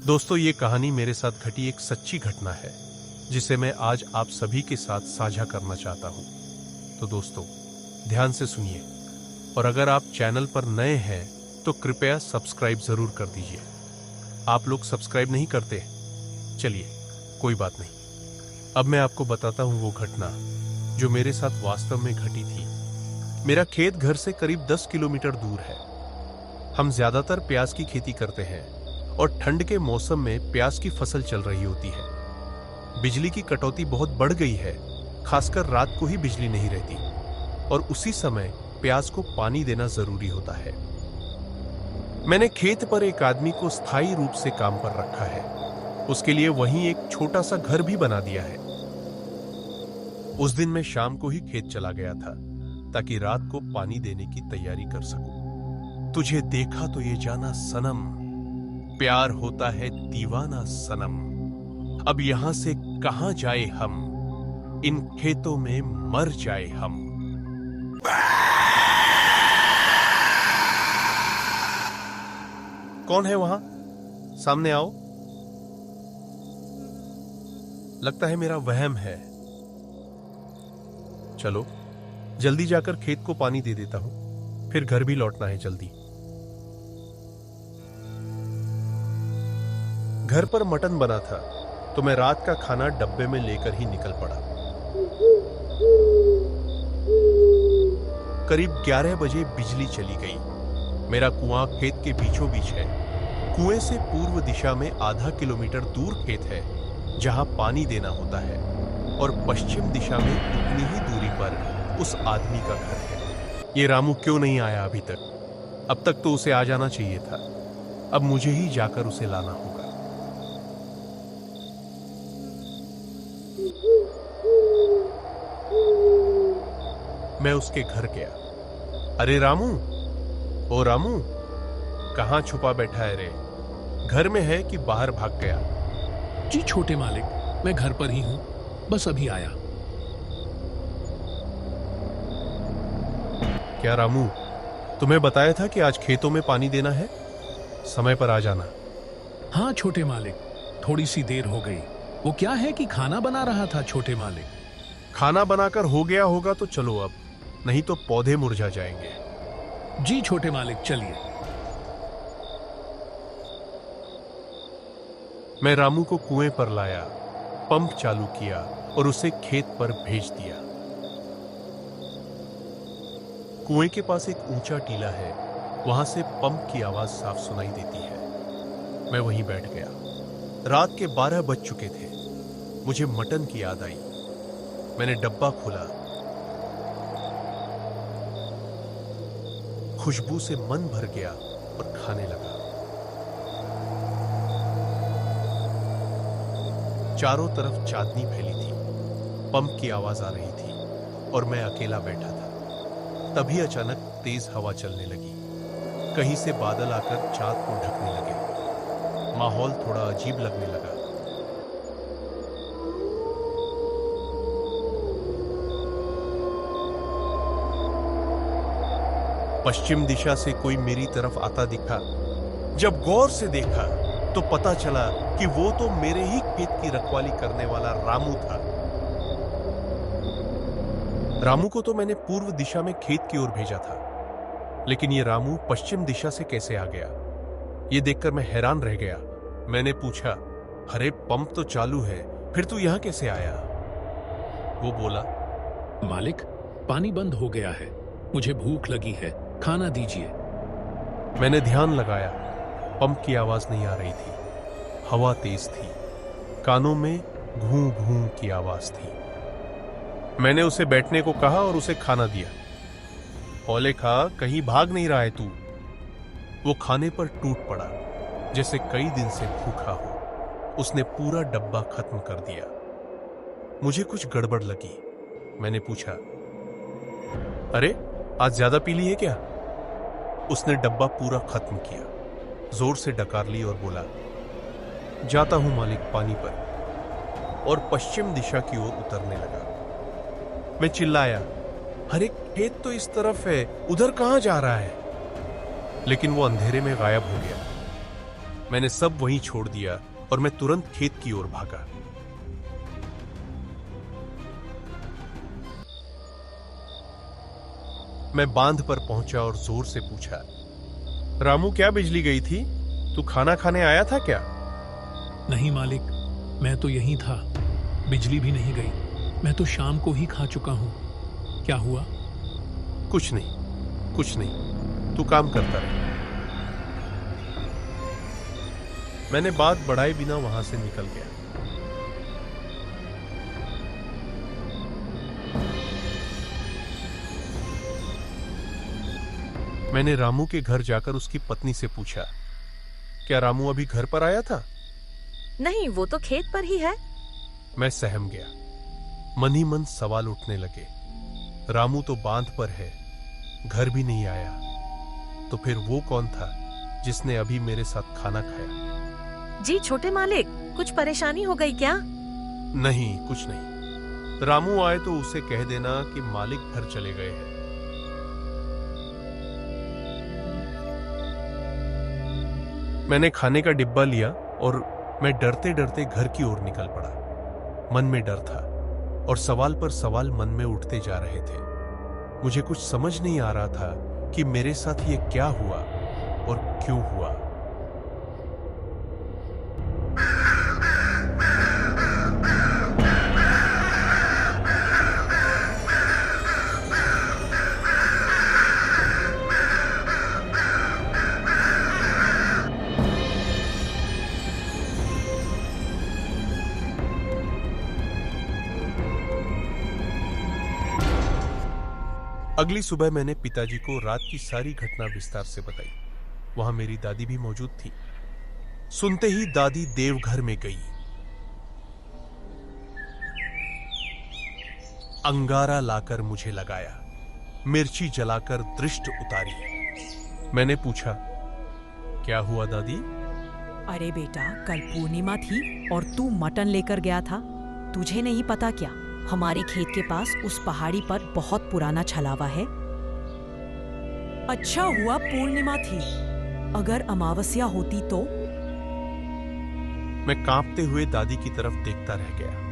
दोस्तों, ये कहानी मेरे साथ घटी एक सच्ची घटना है जिसे मैं आज आप सभी के साथ साझा करना चाहता हूं। तो दोस्तों, ध्यान से सुनिए और अगर आप चैनल पर नए हैं तो कृपया सब्सक्राइब जरूर कर दीजिए। आप लोग सब्सक्राइब नहीं करते, चलिए कोई बात नहीं। अब मैं आपको बताता हूं वो घटना जो मेरे साथ वास्तव में घटी थी। मेरा खेत घर से करीब 10 किलोमीटर दूर है। हम ज्यादातर प्याज की खेती करते हैं और ठंड के मौसम में प्याज की फसल चल रही होती है। बिजली की कटौती बहुत बढ़ गई है, खासकर रात को ही बिजली नहीं रहती और उसी समय प्याज को पानी देना जरूरी होता है। मैंने खेत पर एक आदमी को स्थायी रूप से काम पर रखा है। उसके लिए वहीं एक छोटा सा घर भी बना दिया है। उस दिन मैं शाम को ही खेत चला गया था ताकि रात को पानी देने की तैयारी कर सकूं। तुझे देखा तो ये जाना सनम, प्यार होता है दीवाना सनम। अब यहां से कहां जाए हम, इन खेतों में मर जाए हम। कौन है वहां? सामने आओ। लगता है मेरा वहम है। चलो जल्दी जाकर खेत को पानी दे देता हूं, फिर घर भी लौटना है जल्दी। घर पर मटन बना था तो मैं रात का खाना डब्बे में लेकर ही निकल पड़ा। करीब 11 बजे बिजली चली गई। मेरा कुआं खेत के बीचों बीच है। कुएं से पूर्व दिशा में आधा किलोमीटर दूर खेत है जहां पानी देना होता है और पश्चिम दिशा में उतनी ही दूरी पर उस आदमी का घर है। ये रामू क्यों नहीं आया अभी तक? अब तक तो उसे आ जाना चाहिए था। अब मुझे ही जाकर उसे लाना होगा। मैं उसके घर गया। अरे रामू, ओ रामू, कहां छुपा बैठा है रे? घर में है कि बाहर भाग गया? जी छोटे मालिक, मैं घर पर ही हूं, बस अभी आया। क्या रामू, तुम्हें बताया था कि आज खेतों में पानी देना है? समय पर आ जाना। हाँ छोटे मालिक, थोड़ी सी देर हो गई। वो क्या है कि खाना बना रहा था छोटे मालिक। खाना बनाकर हो गया होगा तो चलो अब, नहीं तो पौधे मुरझा जाएंगे। जी छोटे मालिक, चलिए। मैं रामू को कुएं पर लाया, पंप चालू किया और उसे खेत पर भेज दिया। कुएं के पास एक ऊंचा टीला है, वहां से पंप की आवाज साफ सुनाई देती है। मैं वहीं बैठ गया। रात के 12 बज चुके थे। मुझे मटन की याद आई। मैंने डब्बा खोला। खुशबू से मन भर गया और खाने लगा। चारों तरफ चांदनी फैली थी, पंप की आवाज आ रही थी और मैं अकेला बैठा था। तभी अचानक तेज हवा चलने लगी। कहीं से बादल आकर चांद को ढकने लगे। माहौल थोड़ा अजीब लगने लगा। पश्चिम दिशा से कोई मेरी तरफ आता दिखा। जब गौर से देखा तो पता चला कि वो तो मेरे ही खेत की रखवाली करने वाला रामू था। रामू को तो मैंने पूर्व दिशा में खेत की ओर भेजा था, लेकिन ये रामू पश्चिम दिशा से कैसे आ गया? ये देखकर मैं हैरान रह गया। मैंने पूछा, अरे पंप तो चालू है, फिर तू यहां कैसे आया? वो बोला, मालिक, पानी बंद हो गया है, मुझे भूख लगी है, खाना दीजिए। मैंने ध्यान लगाया। पंप की आवाज नहीं आ रही थी। हवा तेज थी। कानों में घूं घूं की आवाज थी। मैंने उसे बैठने को कहा और उसे खाना दिया। औले खा, कहीं भाग नहीं रहा है तू? वो खाने पर टूट पड़ा जैसे कई दिन से भूखा हो। उसने पूरा डब्बा खत्म कर दिया। मुझे कुछ गड़बड़ लगी। मैंने पूछा, अरे आज ज्यादा पी ली है क्या? उसने डब्बा पूरा खत्म किया, जोर से डकार ली और बोला, जाता हूं मालिक पानी पर, और पश्चिम दिशा की ओर उतरने लगा। मैं चिल्लाया, अरे खेत तो इस तरफ है, उधर कहां जा रहा है? लेकिन वो अंधेरे में गायब हो गया। मैंने सब वहीं छोड़ दिया और मैं तुरंत खेत की ओर भागा। मैं बांध पर पहुंचा और जोर से पूछा, रामू क्या बिजली गई थी? तू खाना खाने आया था क्या? नहीं मालिक, मैं तो यहीं था। बिजली भी नहीं गई। मैं तो शाम को ही खा चुका हूं। क्या हुआ? कुछ नहीं, कुछ नहीं, तू काम करता रहे। मैंने बात बढ़ाए बिना वहां से निकल गया। मैंने रामू के घर जाकर उसकी पत्नी से पूछा, क्या रामू अभी घर पर आया था? नहीं, वो तो खेत पर ही है। मैं सहम गया। मन ही मन सवाल उठने लगे। रामू तो बांध पर है, घर भी नहीं आया, तो फिर वो कौन था जिसने अभी मेरे साथ खाना खाया? जी छोटे मालिक, कुछ परेशानी हो गई क्या? नहीं, कुछ नहीं। रामू आए तो उसे कह देना कि मालिक घर चले गए हैं। मैंने खाने का डिब्बा लिया और मैं डरते डरते घर की ओर निकल पड़ा। मन में डर था और सवाल पर सवाल मन में उठते जा रहे थे। मुझे कुछ समझ नहीं आ रहा था कि मेरे साथ ये क्या हुआ और क्यों हुआ। अगली सुबह मैंने पिताजी को रात की सारी घटना विस्तार से बताई। वहां मेरी दादी भी मौजूद थी। सुनते ही दादी देवघर में गई, अंगारा लाकर मुझे लगाया, मिर्ची जलाकर दृष्ट उतारी। मैंने पूछा, क्या हुआ दादी? अरे बेटा, कल पूर्णिमा थी और तू मटन लेकर गया था। तुझे नहीं पता क्या, हमारे खेत के पास उस पहाड़ी पर बहुत पुराना छलावा है। अच्छा हुआ पूर्णिमा थी, अगर अमावस्या होती तो। मैं कांपते हुए दादी की तरफ देखता रह गया।